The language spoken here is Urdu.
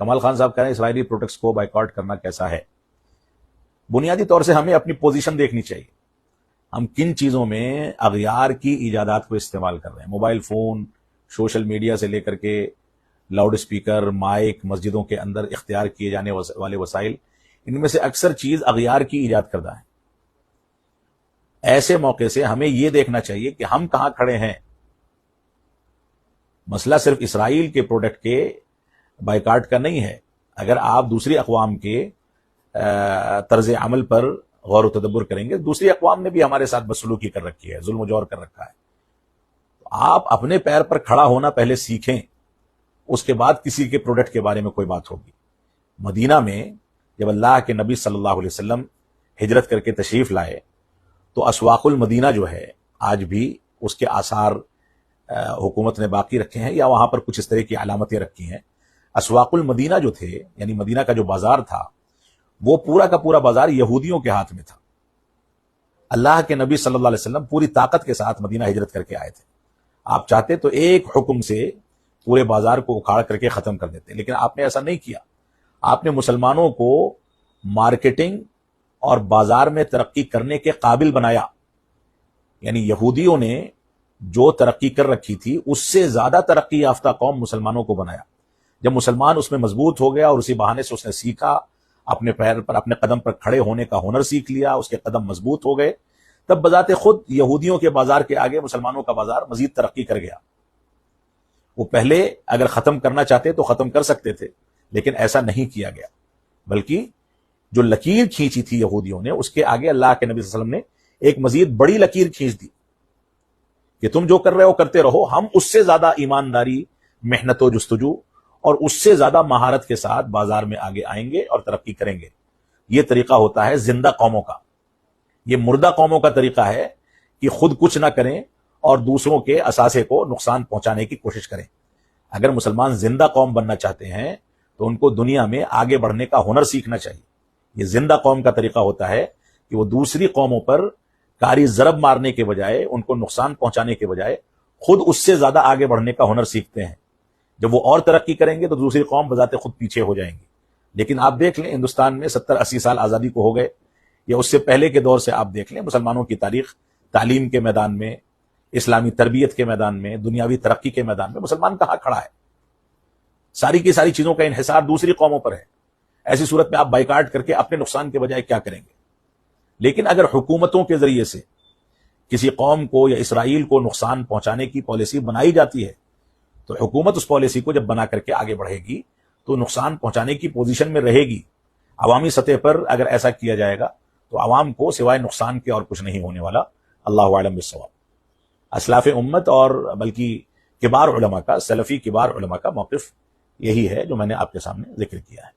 کمال خان صاحب کہہ رہے ہیں اسرائیلی پروڈکٹس کو بائیکاٹ کرنا کیسا ہے؟ بنیادی طور سے ہمیں اپنی پوزیشن دیکھنی چاہیے. ہم کن چیزوں میں اغیار کی ایجادات کو استعمال کر رہے ہیں. موبائل فون، سوشل میڈیا سے لے کر کے لاؤڈ اسپیکر، مائک، مسجدوں کے اندر اختیار کیے جانے والے وسائل، ان میں سے اکثر چیز اغیار کی ایجاد کردہ ہے. ایسے موقع سے ہمیں یہ دیکھنا چاہیے کہ ہم کہاں کھڑے ہیں. مسئلہ صرف اسرائیل کے پروڈکٹ کے بائیکاٹ کا نہیں ہے. اگر آپ دوسری اقوام کے طرز عمل پر غور و تدبر کریں گے، دوسری اقوام نے بھی ہمارے ساتھ بدسلوکی کر رکھی ہے، ظلم و جور کر رکھا ہے. آپ اپنے پیر پر کھڑا ہونا پہلے سیکھیں، اس کے بعد کسی کے پروڈکٹ کے بارے میں کوئی بات ہوگی. مدینہ میں جب اللہ کے نبی صلی اللہ علیہ وسلم ہجرت کر کے تشریف لائے تو اسواق المدینہ جو ہے آج بھی اس کے آثار حکومت نے باقی رکھے ہیں یا وہاں پر کچھ اس طرح کی علامتیں رکھی ہیں. اسواق المدینہ جو تھے، یعنی مدینہ کا جو بازار تھا، وہ پورا کا پورا بازار یہودیوں کے ہاتھ میں تھا. اللہ کے نبی صلی اللہ علیہ وسلم پوری طاقت کے ساتھ مدینہ ہجرت کر کے آئے تھے. آپ چاہتے تو ایک حکم سے پورے بازار کو اکھاڑ کر کے ختم کر دیتے، لیکن آپ نے ایسا نہیں کیا. آپ نے مسلمانوں کو مارکیٹنگ اور بازار میں ترقی کرنے کے قابل بنایا. یعنی یہودیوں نے جو ترقی کر رکھی تھی اس سے زیادہ ترقی یافتہ قوم مسلمانوں کو بنایا. جب مسلمان اس میں مضبوط ہو گیا اور اسی بہانے سے اس نے سیکھا، اپنے پیر پر، اپنے قدم پر کھڑے ہونے کا ہنر سیکھ لیا، اس کے قدم مضبوط ہو گئے، تب بذات خود یہودیوں کے بازار کے آگے مسلمانوں کا بازار مزید ترقی کر گیا. وہ پہلے اگر ختم کرنا چاہتے تو ختم کر سکتے تھے، لیکن ایسا نہیں کیا گیا، بلکہ جو لکیر کھینچی تھی یہودیوں نے، اس کے آگے اللہ کے نبی صلی اللہ علیہ وسلم نے ایک مزید بڑی لکیر کھینچ دی کہ تم جو کر رہے ہو کرتے رہو، ہم اس سے زیادہ ایمانداری، محنت و جستجو اور اس سے زیادہ مہارت کے ساتھ بازار میں آگے آئیں گے اور ترقی کریں گے. یہ طریقہ ہوتا ہے زندہ قوموں کا. یہ مردہ قوموں کا طریقہ ہے کہ خود کچھ نہ کریں اور دوسروں کے اثاثے کو نقصان پہنچانے کی کوشش کریں. اگر مسلمان زندہ قوم بننا چاہتے ہیں تو ان کو دنیا میں آگے بڑھنے کا ہنر سیکھنا چاہیے. یہ زندہ قوم کا طریقہ ہوتا ہے کہ وہ دوسری قوموں پر کاری ضرب مارنے کے بجائے، ان کو نقصان پہنچانے کے بجائے خود اس سے زیادہ آگے بڑھنے کا ہنر سیکھتے ہیں. جب وہ اور ترقی کریں گے تو دوسری قوم بذات خود پیچھے ہو جائیں گی. لیکن آپ دیکھ لیں ہندوستان میں 70-80 سال آزادی کو ہو گئے، یا اس سے پہلے کے دور سے آپ دیکھ لیں مسلمانوں کی تاریخ، تعلیم کے میدان میں، اسلامی تربیت کے میدان میں، دنیاوی ترقی کے میدان میں مسلمان کہاں کھڑا ہے؟ ساری کی ساری چیزوں کا انحصار دوسری قوموں پر ہے. ایسی صورت میں آپ بائیکاٹ کر کے اپنے نقصان کے بجائے کیا کریں گے؟ لیکن اگر حکومتوں کے ذریعے سے کسی قوم کو یا اسرائیل کو نقصان پہنچانے کی پالیسی بنائی جاتی ہے تو حکومت اس پالیسی کو جب بنا کر کے آگے بڑھے گی تو نقصان پہنچانے کی پوزیشن میں رہے گی. عوامی سطح پر اگر ایسا کیا جائے گا تو عوام کو سوائے نقصان کے اور کچھ نہیں ہونے والا. اللہ اعلم بالصواب. اسلاف امت اور بلکہ کبار علماء کا، سلفی کبار علماء کا موقف یہی ہے جو میں نے آپ کے سامنے ذکر کیا ہے.